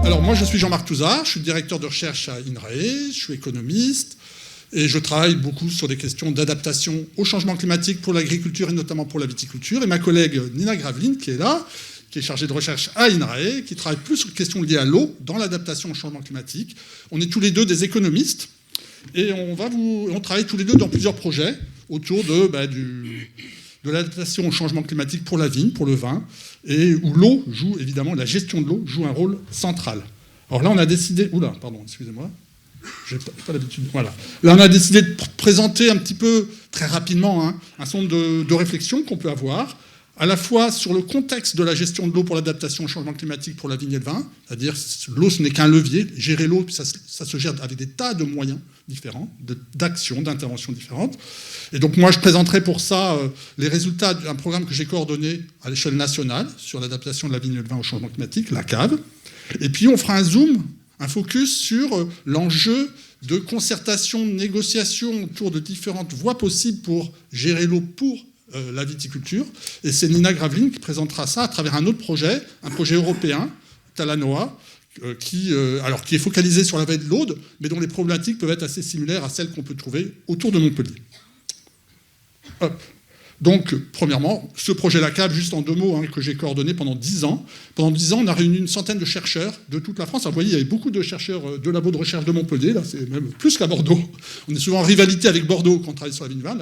Alors moi je suis Jean-Marc Touzard, je suis directeur de recherche à INRAE, je suis économiste et je travaille beaucoup sur des questions d'adaptation au changement climatique pour l'agriculture et notamment pour la viticulture. Et ma collègue Nina Graveline qui est là, qui est chargée de recherche à INRAE, qui travaille plus sur les questions liées à l'eau dans l'adaptation au changement climatique. On est tous les deux des économistes et on travaille tous les deux dans plusieurs projets autour de l'adaptation au changement climatique pour la vigne, pour le vin, et où l'eau joue, évidemment, la gestion de l'eau joue un rôle central. Alors là, on a décidé... Oula, pardon, excusez-moi. J'ai pas l'habitude... Voilà. Là, on a décidé de présenter un petit peu, très rapidement, un certain nombre de réflexions qu'on peut avoir, à la fois sur le contexte de la gestion de l'eau pour l'adaptation au changement climatique pour la vigne et le vin, c'est-à-dire l'eau, ce n'est qu'un levier. Gérer l'eau, ça se gère avec des tas de moyens différents, d'actions, d'interventions différentes. Et donc moi, je présenterai pour ça les résultats d'un programme que j'ai coordonné à l'échelle nationale sur l'adaptation de la vigne et le vin au changement climatique, la cave. Et puis on fera un zoom, un focus sur l'enjeu de concertation, de négociation autour de différentes voies possibles pour gérer l'eau pour la viticulture. Et c'est Nina Graveline qui présentera ça à travers un autre projet, un projet européen, Talanoa, qui est focalisé sur la vallée de l'Aude, mais dont les problématiques peuvent être assez similaires à celles qu'on peut trouver autour de Montpellier. Hop. Donc, premièrement, ce projet La Cave, juste en 2 mots, que j'ai coordonné pendant 10 ans. Pendant 10 ans, on a réuni une centaine de chercheurs de toute la France. Alors, vous voyez, il y avait beaucoup de chercheurs de labos de recherche de Montpellier, là, c'est même plus qu'à Bordeaux. On est souvent en rivalité avec Bordeaux quand on travaille sur la vigne vin.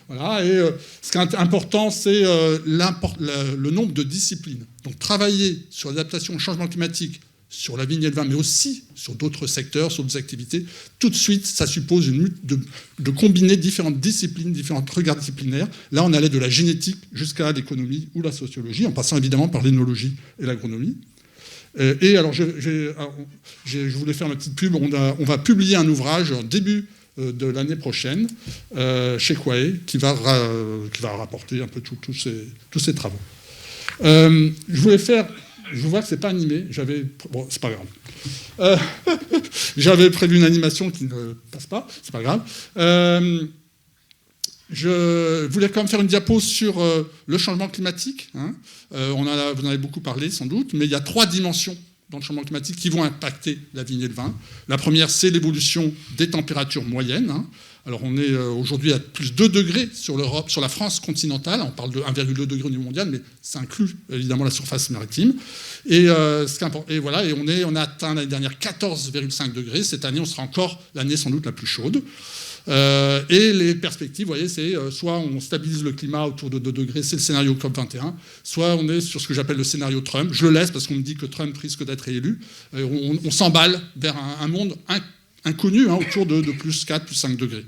Voilà, et ce qui est important, c'est le nombre de disciplines. Donc, travailler sur l'adaptation au changement climatique, sur la vigne et le vin, mais aussi sur d'autres secteurs, sur d'autres activités, tout de suite, ça suppose une lutte de combiner différentes disciplines, différents regards disciplinaires. Là, on allait de la génétique jusqu'à l'économie ou la sociologie, en passant évidemment par l'énologie et l'agronomie. Et alors, je voulais faire ma petite pub. On va publier un ouvrage en début de l'année prochaine chez Quae, qui va rapporter un peu tous ces travaux. Je vois que c'est pas animé. Bon, c'est pas grave. J'avais prévu une animation qui ne passe pas. C'est pas grave. Je voulais quand même faire une diapo sur le changement climatique. Vous en avez beaucoup parlé, sans doute, mais il y a 3 dimensions dans le changement climatique qui vont impacter la vigne et le vin. La première, c'est l'évolution des températures moyennes. Alors on est aujourd'hui à plus 2 degrés sur l'Europe, sur la France continentale. On parle de 1,2 degré au niveau mondial, mais ça inclut évidemment la surface maritime. Et voilà, et on a atteint l'année dernière 14,5 degrés. Cette année, on sera encore l'année sans doute la plus chaude. Et les perspectives, vous voyez, c'est soit on stabilise le climat autour de 2 degrés, c'est le scénario COP21, soit on est sur ce que j'appelle le scénario Trump. Je le laisse parce qu'on me dit que Trump risque d'être réélu. On s'emballe vers un monde inconnu, autour de plus 4, plus 5 degrés.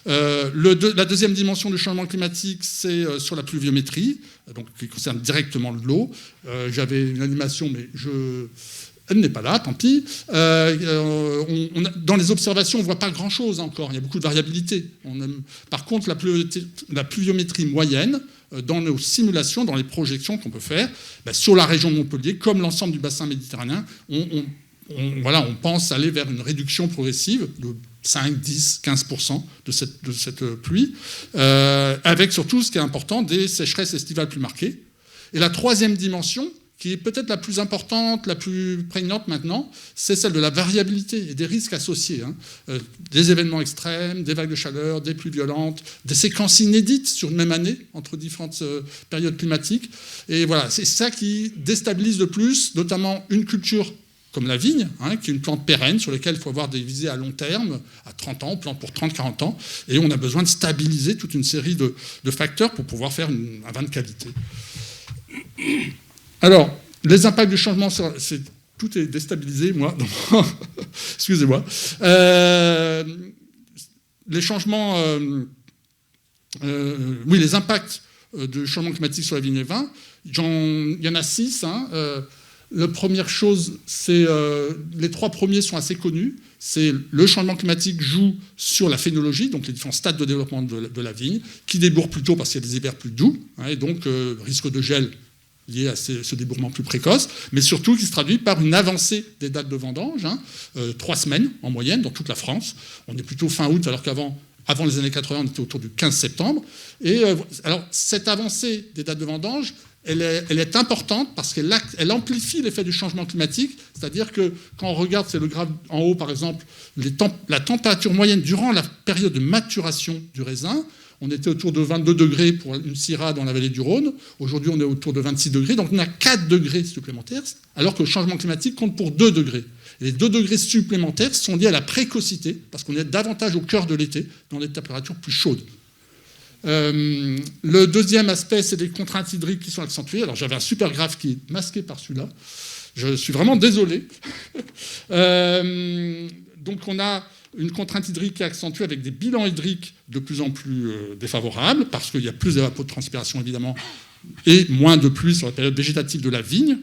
La deuxième dimension du changement climatique, c'est sur la pluviométrie, donc qui concerne directement l'eau. J'avais une animation, mais elle n'est pas là, tant pis. Dans les observations, on ne voit pas grand-chose encore. Il y a beaucoup de variabilité. Par contre, la pluviométrie moyenne, dans nos simulations, dans les projections qu'on peut faire, sur la région de Montpellier, comme l'ensemble du bassin méditerranéen, on pense aller vers une réduction progressive de 5, 10, 15% de cette pluie, avec surtout, ce qui est important, des sécheresses estivales plus marquées. Et la troisième dimension, qui est peut-être la plus importante, la plus prégnante maintenant, c'est celle de la variabilité et des risques associés. Des événements extrêmes, des vagues de chaleur, des pluies violentes, des séquences inédites sur une même année, entre différentes périodes climatiques. Et voilà, c'est ça qui déstabilise le plus, notamment une culture comme la vigne, qui est une plante pérenne sur laquelle il faut avoir des visées à long terme, à 30 ans, on plante pour 30-40 ans, et on a besoin de stabiliser toute une série de facteurs pour pouvoir faire un vin de qualité. Alors, les impacts du changement, tout est déstabilisé, moi. Excusez-moi. Les changements... les impacts du changement climatique sur la vigne et le vin, il y en a 6. La première chose, c'est... les 3 premiers sont assez connus. C'est le changement climatique joue sur la phénologie, donc les différents stades de développement de la vigne, qui débourrent plus tôt parce qu'il y a des hivers plus doux, et donc risque de gel lié à ce débourrement plus précoce, mais surtout qui se traduit par une avancée des dates de vendange, 3 semaines en moyenne dans toute la France. On est plutôt fin août, alors qu'avant les années 80, on était autour du 15 septembre. Et alors, cette avancée des dates de vendange elle est importante parce qu'elle amplifie l'effet du changement climatique. C'est-à-dire que quand on regarde, c'est le graphe en haut par exemple, la température moyenne durant la période de maturation du raisin, on était autour de 22 degrés pour une Syrah dans la vallée du Rhône. Aujourd'hui, on est autour de 26 degrés. Donc, on a 4 degrés supplémentaires, alors que le changement climatique compte pour 2 degrés. Et les 2 degrés supplémentaires sont liés à la précocité, parce qu'on est davantage au cœur de l'été, dans des températures plus chaudes. Le deuxième aspect, c'est les contraintes hydriques qui sont accentuées. Alors, j'avais un super graphe qui est masqué par celui-là. Je suis vraiment désolé. Donc, on a une contrainte hydrique qui est accentuée avec des bilans hydriques de plus en plus défavorables, parce qu'il y a plus d'évapotranspiration, évidemment, et moins de pluie sur la période végétative de la vigne,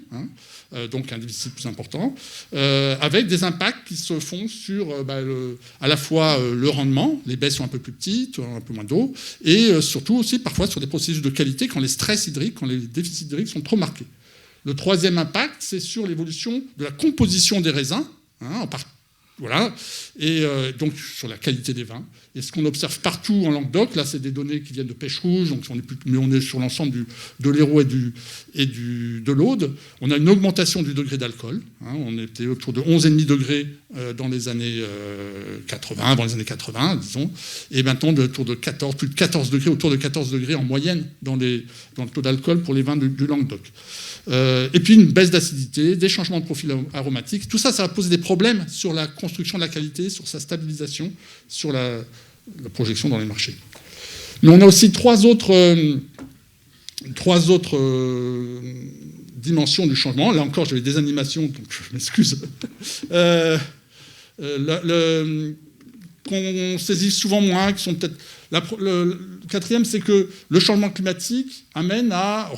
donc un déficit plus important, avec des impacts qui se font sur à la fois le rendement, les baies sont un peu plus petites, un peu moins d'eau, et surtout aussi parfois sur des processus de qualité quand les stress hydriques, quand les déficits hydriques sont trop marqués. Le troisième impact, c'est sur l'évolution de la composition des raisins, en particulier. Voilà, et donc sur la qualité des vins. Et ce qu'on observe partout en Languedoc, là c'est des données qui viennent de Pêche Rouge, donc on est sur l'ensemble de l'Hérault et de l'Aude. On a une augmentation du degré d'alcool. On était autour de 11,5 degrés dans les années 80, avant les années 80, disons, et maintenant autour de 14, plus de 14 degrés, autour de 14 degrés en moyenne dans le taux d'alcool pour les vins du Languedoc. Et puis une baisse d'acidité, des changements de profil aromatique. Tout ça, ça va poser des problèmes sur la construction de la qualité, sur sa stabilisation, sur la projection dans les marchés. Mais on a aussi trois autres dimensions du changement. Là encore, j'avais des animations, donc je m'excuse. Qu'on saisit souvent moins, qui sont peut-être... Le quatrième, c'est que le changement climatique amène à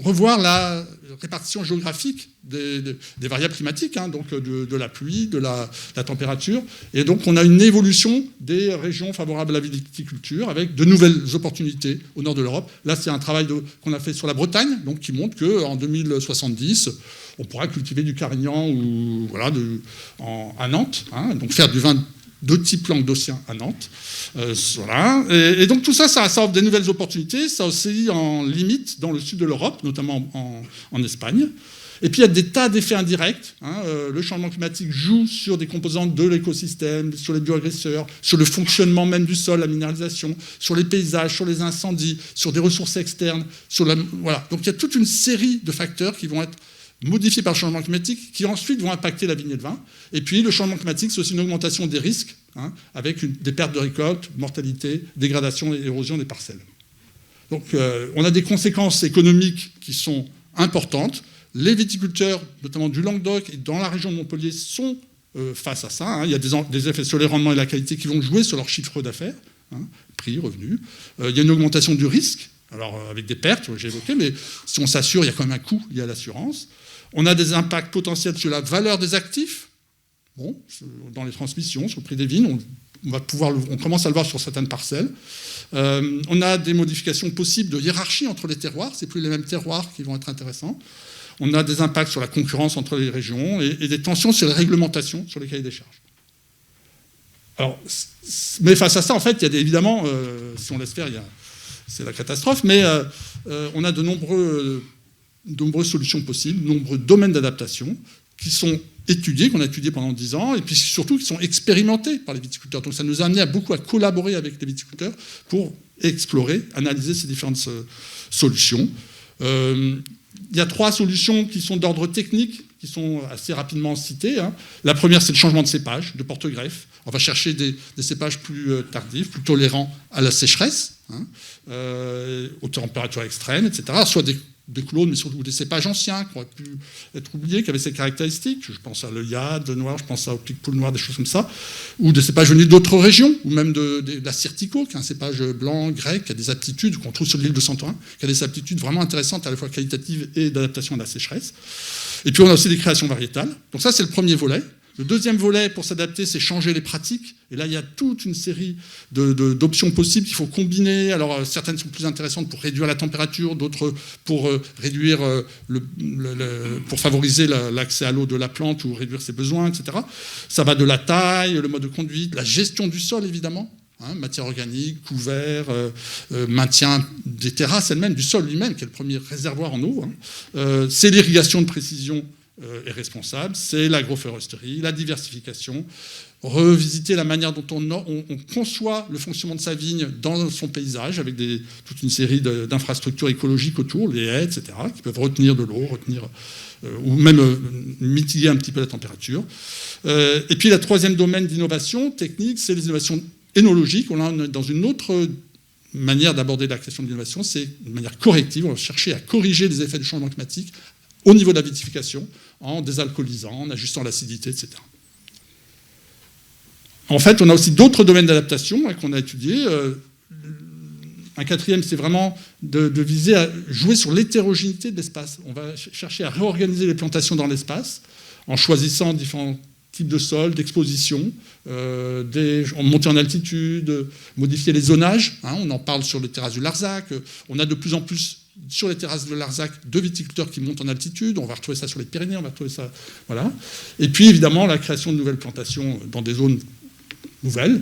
revoir la répartition géographique des variables climatiques, donc de la pluie, de la température. Et donc, on a une évolution des régions favorables à la viticulture avec de nouvelles opportunités au nord de l'Europe. Là, c'est un travail qu'on a fait sur la Bretagne, donc, qui montre qu'en 2070, on pourra cultiver du Carignan ou, voilà, à Nantes, donc faire du vin de type languedocien à Nantes. Voilà. Et donc tout ça, ça offre des nouvelles opportunités. Ça aussi en limite dans le sud de l'Europe, notamment en Espagne. Et puis il y a des tas d'effets indirects. Le changement climatique joue sur des composantes de l'écosystème, sur les bioagresseurs, sur le fonctionnement même du sol, la minéralisation, sur les paysages, sur les incendies, sur des ressources externes. Voilà. Donc il y a toute une série de facteurs qui vont être modifiés par le changement climatique, qui ensuite vont impacter la vigne et le vin. Et puis, le changement climatique, c'est aussi une augmentation des risques, avec des pertes de récoltes, mortalité, dégradation et érosion des parcelles. Donc, on a des conséquences économiques qui sont importantes. Les viticulteurs, notamment du Languedoc et dans la région de Montpellier, sont face à ça. Il y a des effets sur les rendements et la qualité qui vont jouer sur leur chiffre d'affaires, prix, revenus. Il y a une augmentation du risque, alors avec des pertes, j'ai évoqué, mais si on s'assure, il y a quand même un coût lié à l'assurance. On a des impacts potentiels sur la valeur des actifs, dans les transmissions, sur le prix des vignes. On commence à le voir sur certaines parcelles. On a des modifications possibles de hiérarchie entre les terroirs. C'est plus les mêmes terroirs qui vont être intéressants. On a des impacts sur la concurrence entre les régions et des tensions sur les réglementations, sur les cahiers des charges. Alors, mais face à ça, en fait, il y a évidemment, si on laisse faire, c'est la catastrophe, mais on a de nombreuses solutions possibles, de nombreux domaines d'adaptation qui sont étudiés, qu'on a étudiés pendant 10 ans, et puis surtout qui sont expérimentés par les viticulteurs. Donc ça nous a amené beaucoup à collaborer avec les viticulteurs pour explorer, analyser ces différentes solutions. Il y a 3 solutions qui sont d'ordre technique, qui sont assez rapidement citées. La première, c'est le changement de cépage, de porte-greffe. On va chercher des cépages plus tardifs, plus tolérants à la sécheresse, aux températures extrêmes, etc. Soit des clones, mais surtout des cépages anciens qui auraient pu être oubliés, qui avaient ces caractéristiques. Je pense à l'œillade noir, je pense au pic-poule noir, des choses comme ça. Ou des cépages venus d'autres régions, ou même de la Syrtico, qui est un cépage blanc, grec, qui a des aptitudes, qu'on trouve sur l'île de Santorin, qui a des aptitudes vraiment intéressantes, à la fois qualitatives et d'adaptation à la sécheresse. Et puis on a aussi des créations variétales. Donc ça, c'est le premier volet. Le deuxième volet, pour s'adapter, c'est changer les pratiques. Et là, il y a toute une série d'options possibles qu'il faut combiner. Alors, certaines sont plus intéressantes pour réduire la température, d'autres pour réduire pour favoriser l'accès à l'eau de la plante ou réduire ses besoins, etc. Ça va de la taille, le mode de conduite, la gestion du sol, évidemment. hein, matière organique, couvert, maintien des terrasses elles-mêmes, du sol lui-même, qui est le premier réservoir en eau. Hein. C'est l'irrigation de précision est responsable, c'est l'agroforesterie, la diversification, revisiter la manière dont on conçoit le fonctionnement de sa vigne dans son paysage, avec toute une série d'infrastructures écologiques autour, les haies, etc., qui peuvent retenir de l'eau, ou même mitiguer un petit peu la température. Et puis, le troisième domaine d'innovation technique, c'est les innovations énologiques. On est dans une autre manière d'aborder la question de l'innovation, c'est une manière corrective. On va chercher à corriger les effets du changement climatique au niveau de la vitification, en désalcoolisant, en ajustant l'acidité, etc. En fait, on a aussi d'autres domaines d'adaptation hein, qu'on a étudiés. Un quatrième, c'est vraiment de viser à jouer sur l'hétérogénéité de l'espace. On va chercher à réorganiser les plantations dans l'espace en choisissant différents types de sols, d'exposition, monter en altitude, modifier les zonages. Hein, on en parle sur les terrasses du Larzac. On a de plus en plus sur les terrasses de Larzac de viticulteurs qui montent en altitude. On va retrouver ça sur les Pyrénées, on va retrouver ça. Voilà. Et puis évidemment, la création de nouvelles plantations dans des zones nouvelles.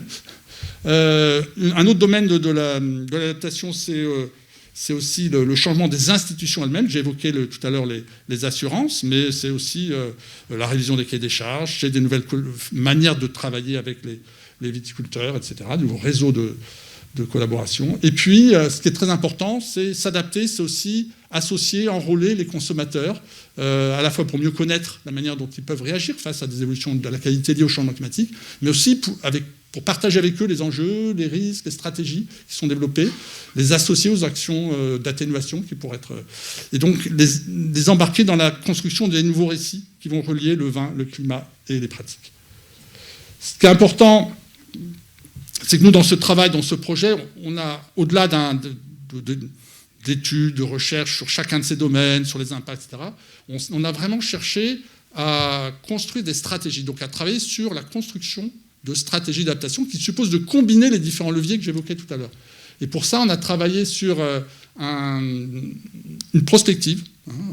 Un autre domaine de l'adaptation, c'est aussi le changement des institutions elles-mêmes. J'ai évoqué tout à l'heure les assurances, mais c'est aussi la révision des cahiers des charges, c'est des nouvelles manières de travailler avec les viticulteurs, etc., de nouveaux réseaux de collaboration. Et puis, ce qui est très important, c'est s'adapter, c'est aussi associer, enrôler les consommateurs, à la fois pour mieux connaître la manière dont ils peuvent réagir face à des évolutions de la qualité liée au changement climatique, mais aussi pour partager avec eux les enjeux, les risques, les stratégies qui sont développées, les associer aux actions d'atténuation qui pourraient être... Et donc, les embarquer dans la construction des nouveaux récits qui vont relier le vin, le climat et les pratiques. Ce qui est important, c'est que nous, dans ce travail, dans ce projet, on a, au-delà d'études, de recherches sur chacun de ces domaines, sur les impacts, etc., on a vraiment cherché à construire des stratégies, donc à travailler sur la construction de stratégies d'adaptation qui supposent de combiner les différents leviers que j'évoquais tout à l'heure. Et pour ça, on a travaillé sur une prospective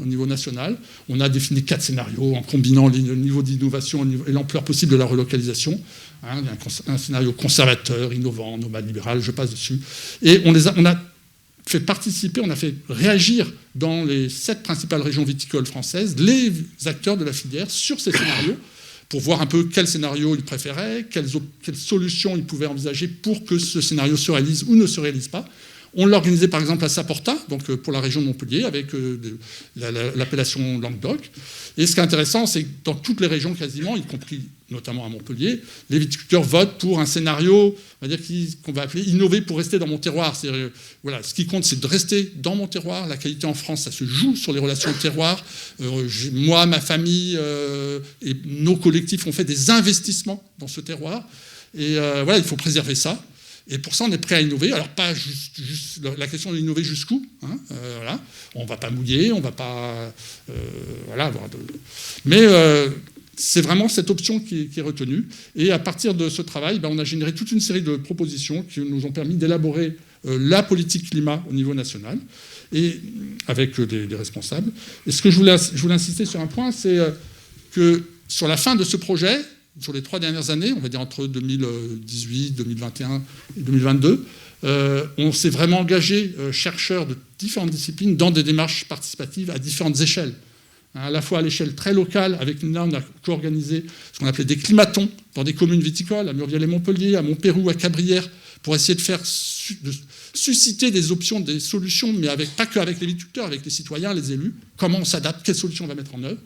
au niveau national. On a défini 4 scénarios en combinant le niveau d'innovation et l'ampleur possible de la relocalisation. Un scénario conservateur, innovant, nomade, libéral, je passe dessus. Et on a fait participer, on a fait réagir dans les 7 principales régions viticoles françaises les acteurs de la filière sur ces scénarios pour voir un peu quel scénario ils préféraient, quelles solutions ils pouvaient envisager pour que ce scénario se réalise ou ne se réalise pas. On l'a organisé par exemple à Saporta, donc pour la région de Montpellier, avec l'appellation Languedoc. Et ce qui est intéressant, c'est que dans toutes les régions quasiment, y compris notamment à Montpellier, les viticulteurs votent pour un scénario, on va dire qu'on va appeler innover pour rester dans mon terroir. Voilà, ce qui compte, c'est de rester dans mon terroir. La qualité en France, ça se joue sur les relations de terroir. Moi, ma famille et nos collectifs ont fait des investissements dans ce terroir. Et voilà, il faut préserver ça. Et pour ça, on est prêt à innover. Alors, pas juste la question d'innover jusqu'où. Hein, voilà. On ne va pas mouiller, on ne va pas... voilà, avoir de... Mais c'est vraiment cette option qui est retenue. Et à partir de ce travail, on a généré toute une série de propositions qui nous ont permis d'élaborer la politique climat au niveau national, et avec des responsables. Et ce que je voulais insister sur un point, c'est que sur la fin de ce projet, sur les 3 dernières années, on va dire entre 2018, 2021 et 2022, on s'est vraiment engagé, chercheurs de différentes disciplines, dans des démarches participatives à différentes échelles. À la fois à l'échelle très locale, avec là on a co-organisé ce qu'on appelait des climatons dans des communes viticoles, à Murviel et Montpellier, à Montpérou, à Cabrières, pour essayer de susciter des options, des solutions, mais pas qu'avec les viticulteurs, avec les citoyens, les élus, comment on s'adapte, quelles solutions on va mettre en œuvre.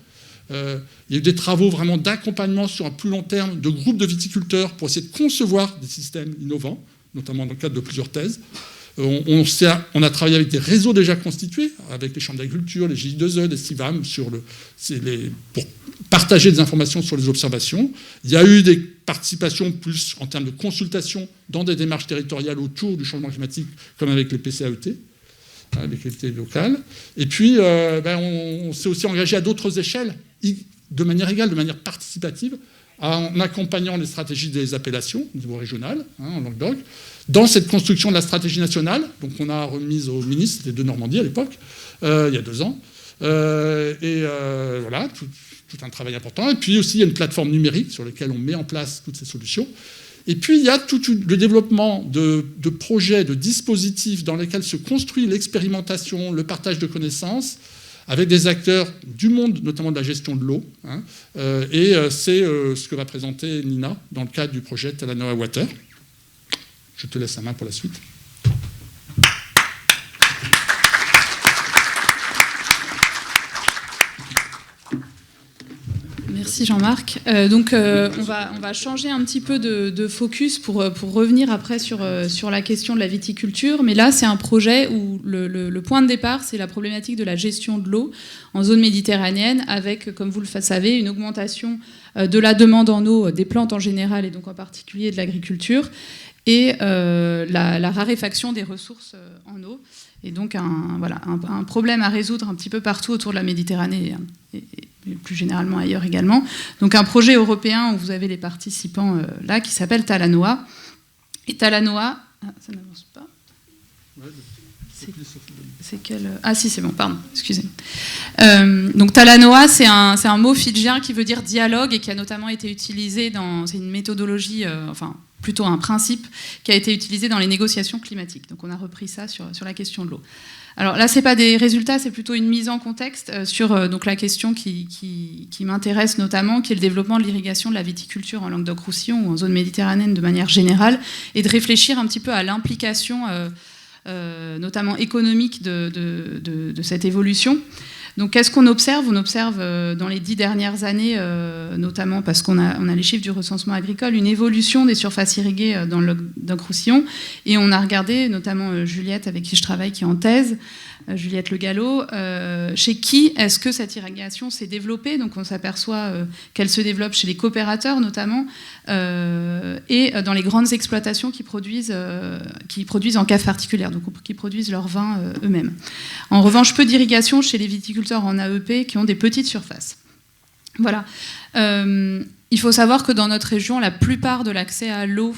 Il y a eu des travaux vraiment d'accompagnement sur un plus long terme de groupes de viticulteurs pour essayer de concevoir des systèmes innovants, notamment dans le cadre de plusieurs thèses. On a travaillé avec des réseaux déjà constitués, avec les chambres d'agriculture, les GI2E, les CIVAM, pour partager des informations sur les observations. Il y a eu des participations plus en termes de consultation dans des démarches territoriales autour du changement climatique, comme avec les PCAET. Les collectivités locales. Et puis, on s'est aussi engagé à d'autres échelles, de manière égale, de manière participative, en accompagnant les stratégies des appellations au niveau régional, en Languedoc, dans cette construction de la stratégie nationale, donc on a remise au ministre de Normandie à l'époque, il y a 2 ans. Voilà, tout un travail important. Et puis aussi, il y a une plateforme numérique sur laquelle on met en place toutes ces solutions. Et puis, il y a tout le développement de projets, de dispositifs dans lesquels se construit l'expérimentation, le partage de connaissances, avec des acteurs du monde, notamment de la gestion de l'eau. Hein, et c'est ce que va présenter Nina dans le cadre du projet Talanoa Water. Je te laisse la main pour la suite. Merci Jean-Marc. Donc on va changer un petit peu de focus pour revenir après sur la question de la viticulture. Mais là, c'est un projet où le point de départ, c'est la problématique de la gestion de l'eau en zone méditerranéenne, avec, comme vous le savez, une augmentation de la demande en eau des plantes en général, et donc en particulier de l'agriculture, et la raréfaction des ressources en eau. Et donc un problème à résoudre un petit peu partout autour de la Méditerranée et plus généralement ailleurs également. Donc un projet européen où vous avez les participants là qui s'appelle Talanoa. Et Talanoa... Ah, ça n'avance pas. C'est quel... Ah si, c'est bon, pardon, excusez. Donc Talanoa, c'est un mot fidjien qui veut dire dialogue et qui a notamment été utilisé dans... C'est une méthodologie... plutôt un principe qui a été utilisé dans les négociations climatiques. Donc on a repris ça sur la question de l'eau. Alors là, ce n'est pas des résultats, c'est plutôt une mise en contexte sur donc la question qui m'intéresse notamment, qui est le développement de l'irrigation de la viticulture en Languedoc-Roussillon ou en zone méditerranéenne de manière générale, et de réfléchir un petit peu à l'implication notamment économique de cette évolution. Donc, qu'est-ce qu'on observe ? On observe dans les 10 dernières années, notamment parce qu'on a les chiffres du recensement agricole, une évolution des surfaces irriguées dans le Languedoc-Roussillon. Et on a regardé, notamment Juliette, avec qui je travaille, qui est en thèse, Juliette Le Gallo, chez qui est-ce que cette irrigation s'est développée ? Donc, on s'aperçoit qu'elle se développe chez les coopérateurs, notamment, et dans les grandes exploitations qui produisent en cave particulière, donc qui produisent leur vin eux-mêmes. En revanche, peu d'irrigation chez les viticulteurs en AEP qui ont des petites surfaces. Voilà. Il faut savoir que dans notre région, la plupart de l'accès à l'eau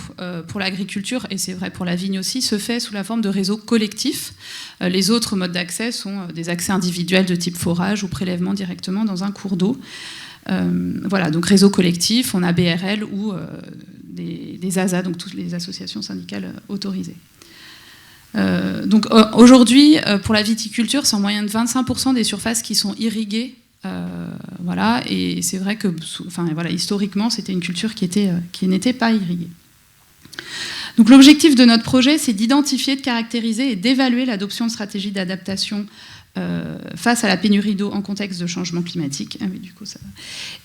pour l'agriculture, et c'est vrai pour la vigne aussi, se fait sous la forme de réseaux collectifs. Les autres modes d'accès sont des accès individuels de type forage ou prélèvement directement dans un cours d'eau. Voilà, donc réseau collectif, on a BRL ou des ASA, donc toutes les associations syndicales autorisées. Donc aujourd'hui, pour la viticulture, c'est en moyenne 25% des surfaces qui sont irriguées. Voilà, et c'est vrai que historiquement, c'était une culture qui n'était pas irriguée. Donc l'objectif de notre projet, c'est d'identifier, de caractériser et d'évaluer l'adoption de stratégies d'adaptation face à la pénurie d'eau en contexte de changement climatique. Ah oui, du coup, ça va.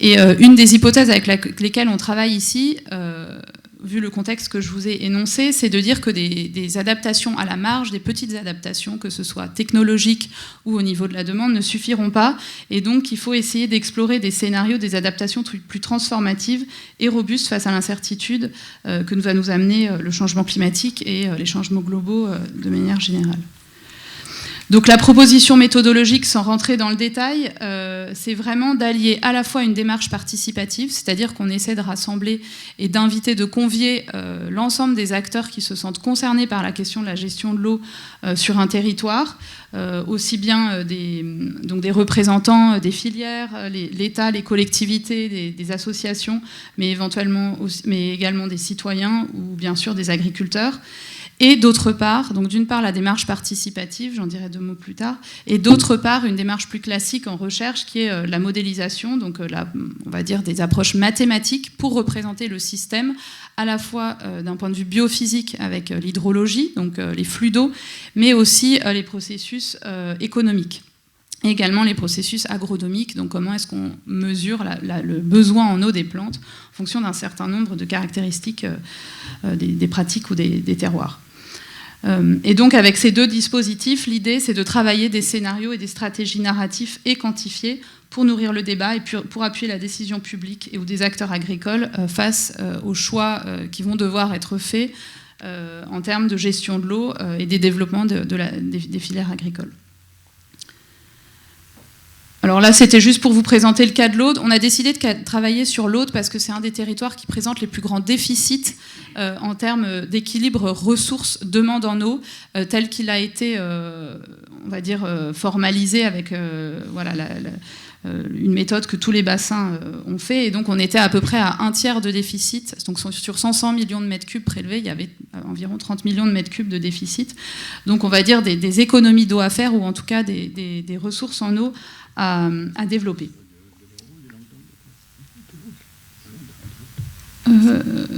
Et une des hypothèses avec lesquelles on travaille ici, vu le contexte que je vous ai énoncé, c'est de dire que des adaptations à la marge, des petites adaptations, que ce soit technologiques ou au niveau de la demande, ne suffiront pas. Et donc, il faut essayer d'explorer des scénarios, des adaptations plus transformatives et robustes face à l'incertitude que va nous amener le changement climatique et les changements globaux de manière générale. Donc la proposition méthodologique, sans rentrer dans le détail, c'est vraiment d'allier à la fois une démarche participative, c'est-à-dire qu'on essaie de rassembler et d'inviter, de convier l'ensemble des acteurs qui se sentent concernés par la question de la gestion de l'eau sur un territoire, aussi bien des représentants des filières, l'État, les collectivités, des associations, mais également des citoyens ou bien sûr des agriculteurs. Et d'autre part, donc d'une part la démarche participative, j'en dirai 2 mots plus tard, et d'autre part une démarche plus classique en recherche qui est la modélisation, donc on va dire des approches mathématiques pour représenter le système à la fois d'un point de vue biophysique avec l'hydrologie, donc les flux d'eau, mais aussi les processus économiques. Et également les processus agronomiques, donc comment est-ce qu'on mesure le besoin en eau des plantes en fonction d'un certain nombre de caractéristiques des pratiques ou des terroirs. Et donc avec ces 2 dispositifs, l'idée c'est de travailler des scénarios et des stratégies narratifs et quantifiées pour nourrir le débat et pour appuyer la décision publique et ou des acteurs agricoles face aux choix qui vont devoir être faits en termes de gestion de l'eau et des développements des filières agricoles. Alors là, c'était juste pour vous présenter le cas de l'Aude. On a décidé de travailler sur l'Aude parce que c'est un des territoires qui présente les plus grands déficits en termes d'équilibre ressources-demande en eau, tel qu'il a été, on va dire, formalisé avec une méthode que tous les bassins ont fait. Et donc, on était à peu près à 1/3 de déficit. Donc, sur 100 millions de mètres cubes prélevés, il y avait environ 30 millions de mètres cubes de déficit. Donc, on va dire des économies d'eau à faire, ou en tout cas des ressources en eau à développer.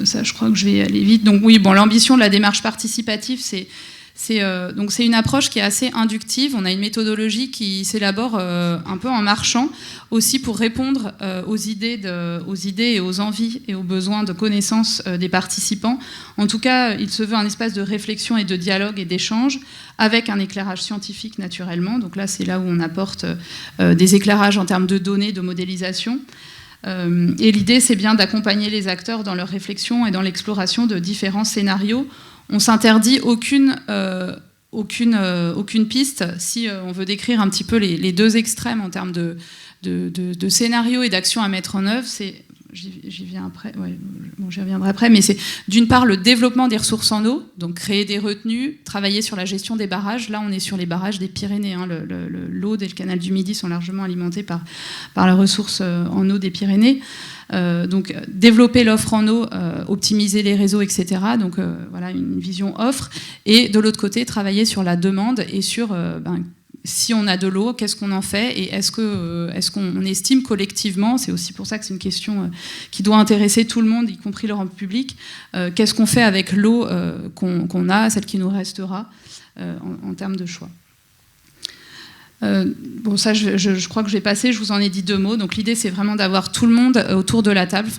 Ça, je crois que je vais aller vite. Donc oui, bon, l'ambition de la démarche participative, c'est une approche qui est assez inductive. On a une méthodologie qui s'élabore un peu en marchant, aussi pour répondre aux idées et aux envies et aux besoins de connaissances des participants. En tout cas, il se veut un espace de réflexion et de dialogue et d'échange, avec un éclairage scientifique naturellement. Donc là, c'est là où on apporte des éclairages en termes de données, de modélisation. Et l'idée, c'est bien d'accompagner les acteurs dans leur réflexion et dans l'exploration de différents scénarios. On s'interdit aucune piste si on veut décrire un petit peu les deux extrêmes en termes de scénarios et d'actions à mettre en œuvre. J'y viens après, ouais, bon, j'y reviendrai après, mais c'est d'une part le développement des ressources en eau, donc créer des retenues, travailler sur la gestion des barrages. Là, on est sur les barrages des Pyrénées. Hein. L'Aude et le canal du Midi sont largement alimentés par la ressource en eau des Pyrénées. Donc, développer l'offre en eau, optimiser les réseaux, etc. Donc, voilà, une vision offre. Et de l'autre côté, travailler sur la demande et sur... si on a de l'eau, qu'est-ce qu'on en fait et est-ce qu'on estime collectivement, c'est aussi pour ça que c'est une question qui doit intéresser tout le monde, y compris le grand public, qu'est-ce qu'on fait avec l'eau qu'on a, celle qui nous restera, en termes de choix. Bon, ça, je crois que je vais passer, je vous en ai dit 2 mots. Donc l'idée, c'est vraiment d'avoir tout le monde autour de la table,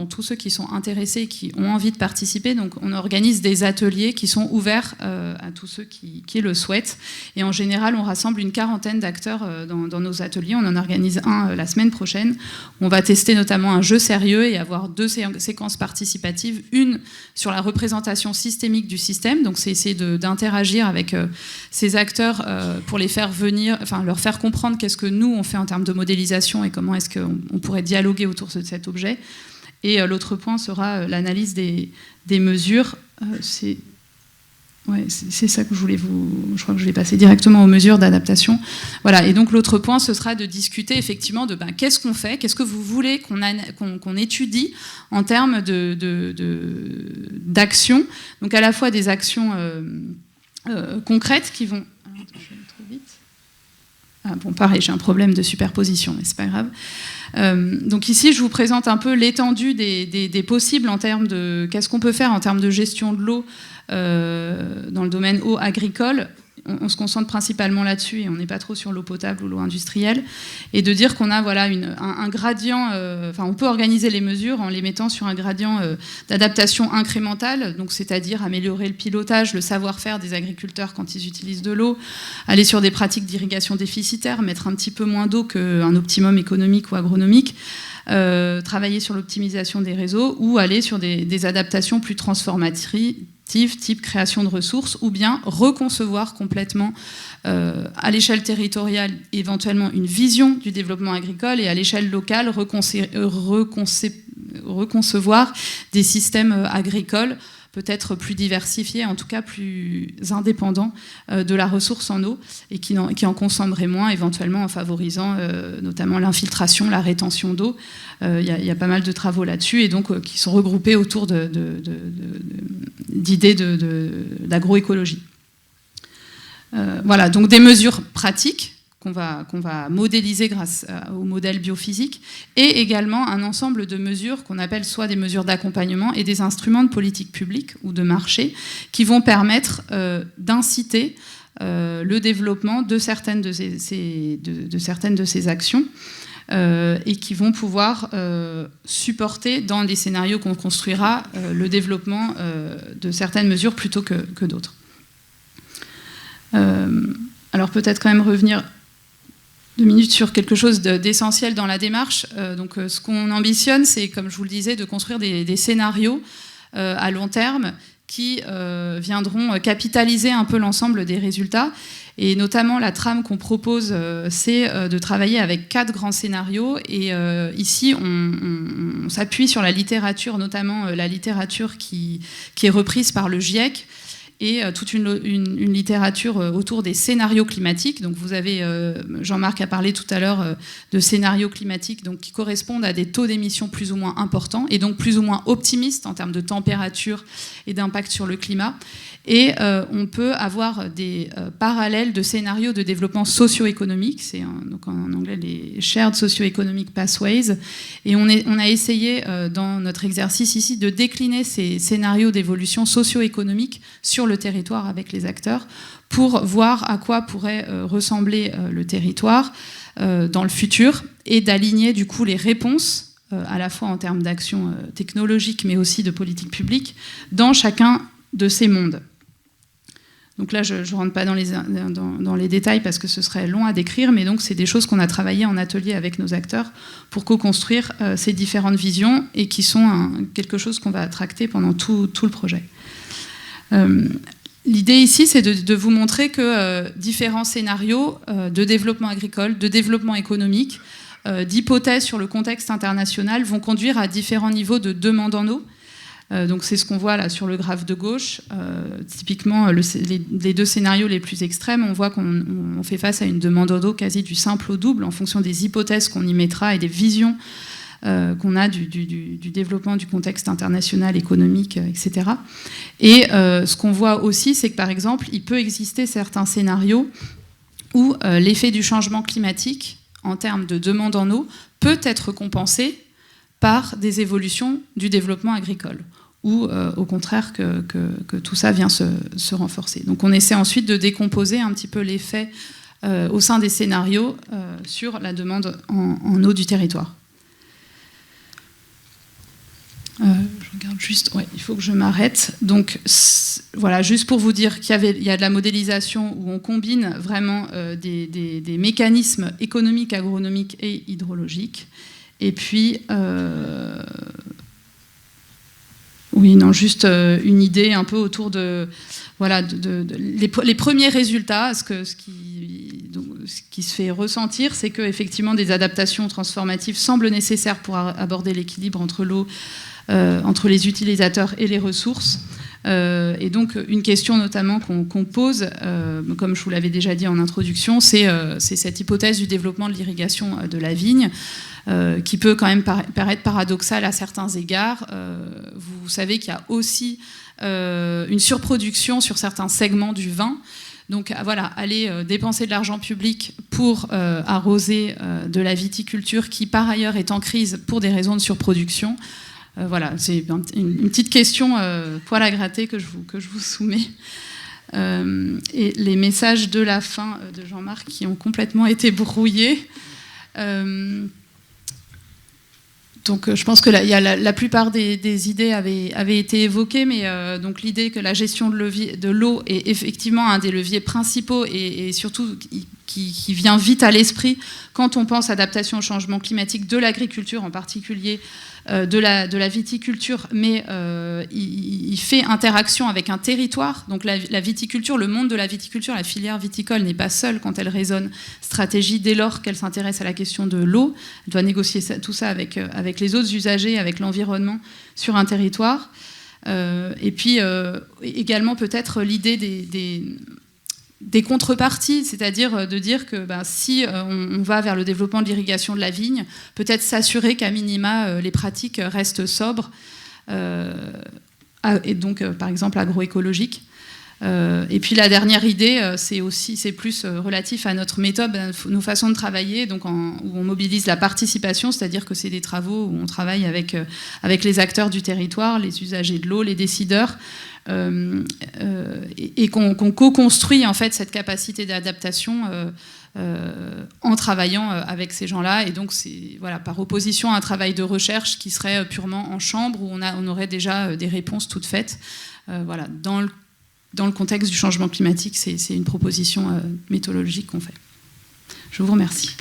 tous ceux qui sont intéressés, qui ont envie de participer. Donc on organise des ateliers qui sont ouverts à tous ceux qui le souhaitent. Et en général, on rassemble une 40aine d'acteurs dans nos ateliers. On en organise un la semaine prochaine. On va tester notamment un jeu sérieux et avoir 2 séquences participatives. Une sur la représentation systémique du système. Donc c'est essayer d'interagir avec ces acteurs pour les faire venir... leur faire comprendre qu'est-ce que nous, on fait en termes de modélisation et comment est-ce qu'on pourrait dialoguer autour de cet objet. Et l'autre point sera l'analyse des mesures. C'est ça que je voulais Je crois que je vais passer directement aux mesures d'adaptation. Voilà. Et donc, l'autre point, ce sera de discuter effectivement de qu'est-ce qu'on fait, qu'est-ce que vous voulez qu'on étudie en termes d'actions. Donc, à la fois des actions concrètes qui vont... Alors, je vais aller trop vite. Ah, bon, pareil, j'ai un problème de superposition, mais c'est pas grave. Donc ici, je vous présente un peu l'étendue des possibles en termes de... Qu'est-ce qu'on peut faire en termes de gestion de l'eau dans le domaine eau agricole. On se concentre principalement là-dessus et on n'est pas trop sur l'eau potable ou l'eau industrielle. Et de dire qu'on a un gradient... on peut organiser les mesures en les mettant sur un gradient d'adaptation incrémentale, donc c'est-à-dire améliorer le pilotage, le savoir-faire des agriculteurs quand ils utilisent de l'eau, aller sur des pratiques d'irrigation déficitaires, mettre un petit peu moins d'eau qu'un optimum économique ou agronomique, travailler sur l'optimisation des réseaux ou aller sur des adaptations plus transformatrices, type création de ressources, ou bien reconcevoir complètement à l'échelle territoriale éventuellement une vision du développement agricole et à l'échelle locale reconcevoir des systèmes agricoles peut-être plus diversifiés, en tout cas plus indépendants de la ressource en eau et qui en consommeraient moins, éventuellement en favorisant notamment l'infiltration, la rétention d'eau. Il y a pas mal de travaux là-dessus et donc qui sont regroupés autour d'idées d'agroécologie. Voilà, donc des mesures pratiques qu'on va modéliser grâce au modèle biophysique, et également un ensemble de mesures qu'on appelle soit des mesures d'accompagnement et des instruments de politique publique ou de marché qui vont permettre d'inciter le développement de certaines de ces actions et qui vont pouvoir supporter dans les scénarios qu'on construira le développement de certaines mesures plutôt que d'autres. Alors peut-être quand même revenir 2 minutes sur quelque chose d'essentiel dans la démarche. Donc, ce qu'on ambitionne, c'est, comme je vous le disais, de construire des scénarios à long terme qui viendront capitaliser un peu l'ensemble des résultats. Et notamment, la trame qu'on propose, c'est de travailler avec 4 grands scénarios. Et ici, on s'appuie sur la littérature, notamment la littérature qui est reprise par le GIEC, et toute une littérature autour des scénarios climatiques. Donc vous avez, Jean-Marc a parlé tout à l'heure de scénarios climatiques donc, qui correspondent à des taux d'émissions plus ou moins importants et donc plus ou moins optimistes en termes de température et d'impact sur le climat. Et on peut avoir des parallèles de scénarios de développement socio-économique, c'est donc en anglais les Shared Socio-Economic Pathways, et on a essayé dans notre exercice ici de décliner ces scénarios d'évolution socio-économique sur le territoire avec les acteurs pour voir à quoi pourrait ressembler le territoire dans le futur et d'aligner du coup les réponses à la fois en termes d'action technologique mais aussi de politique publique dans chacun de ces mondes. Donc là, je ne rentre pas dans les détails parce que ce serait long à décrire, mais donc c'est des choses qu'on a travaillé en atelier avec nos acteurs pour co-construire ces différentes visions et qui sont quelque chose qu'on va tracter pendant tout le projet. L'idée ici, c'est de vous montrer que différents scénarios de développement agricole, de développement économique, d'hypothèses sur le contexte international vont conduire à différents niveaux de demande en eau. Donc c'est ce qu'on voit là sur le graphe de gauche. Typiquement, les deux scénarios les plus extrêmes, on voit qu'on fait face à une demande en eau quasi du simple au double en fonction des hypothèses qu'on y mettra et des visions qu'on a du développement du contexte international, économique, etc. Et ce qu'on voit aussi, c'est que par exemple, il peut exister certains scénarios où l'effet du changement climatique en termes de demande en eau peut être compensé par des évolutions du développement agricole, ou au contraire que tout ça vient se renforcer. Donc on essaie ensuite de décomposer un petit peu l'effet au sein des scénarios sur la demande en eau du territoire. Je regarde juste, ouais, il faut que je m'arrête. Donc voilà, juste pour vous dire qu'il y a de la modélisation où on combine vraiment des mécanismes économiques, agronomiques et hydrologiques. Et puis, oui, non, juste une idée un peu autour de, voilà, les premiers résultats. Ce qui se fait ressentir, c'est qu'effectivement, des adaptations transformatives semblent nécessaires pour aborder l'équilibre entre l'eau, entre les utilisateurs et les ressources. Et donc, une question notamment qu'on pose, comme je vous l'avais déjà dit en introduction, c'est cette hypothèse du développement de l'irrigation de la vigne, qui peut quand même paraître paradoxale à certains égards. Vous savez qu'il y a aussi une surproduction sur certains segments du vin. Donc voilà, aller dépenser de l'argent public pour arroser de la viticulture qui par ailleurs est en crise pour des raisons de surproduction. Voilà, c'est une petite question poil à gratter que je vous soumets. Et les messages de la fin de Jean-Marc qui ont complètement été brouillés. Donc je pense que la plupart des idées avaient été évoquées, mais donc l'idée que la gestion de l'eau est effectivement un des leviers principaux et surtout qui vient vite à l'esprit quand on pense adaptation au changement climatique de l'agriculture en particulier, de la viticulture, mais il fait interaction avec un territoire. Donc la viticulture, le monde de la viticulture, la filière viticole n'est pas seule quand elle raisonne stratégie dès lors qu'elle s'intéresse à la question de l'eau. Elle doit négocier tout ça avec les autres usagers, avec l'environnement sur un territoire. Et puis également peut-être l'idée des contreparties, c'est-à-dire de dire que si on va vers le développement de l'irrigation de la vigne, peut-être s'assurer qu'à minima les pratiques restent sobres et donc par exemple agroécologiques. Et puis la dernière idée, c'est plus relatif à notre méthode, nos façons de travailler, donc où on mobilise la participation, c'est-à-dire que c'est des travaux où on travaille avec les acteurs du territoire, les usagers de l'eau, les décideurs, et qu'on co-construit en fait cette capacité d'adaptation en travaillant avec ces gens-là. Et donc c'est par opposition à un travail de recherche qui serait purement en chambre où on aurait déjà des réponses toutes faites. Dans le contexte du changement climatique, c'est une proposition méthodologique qu'on fait. Je vous remercie.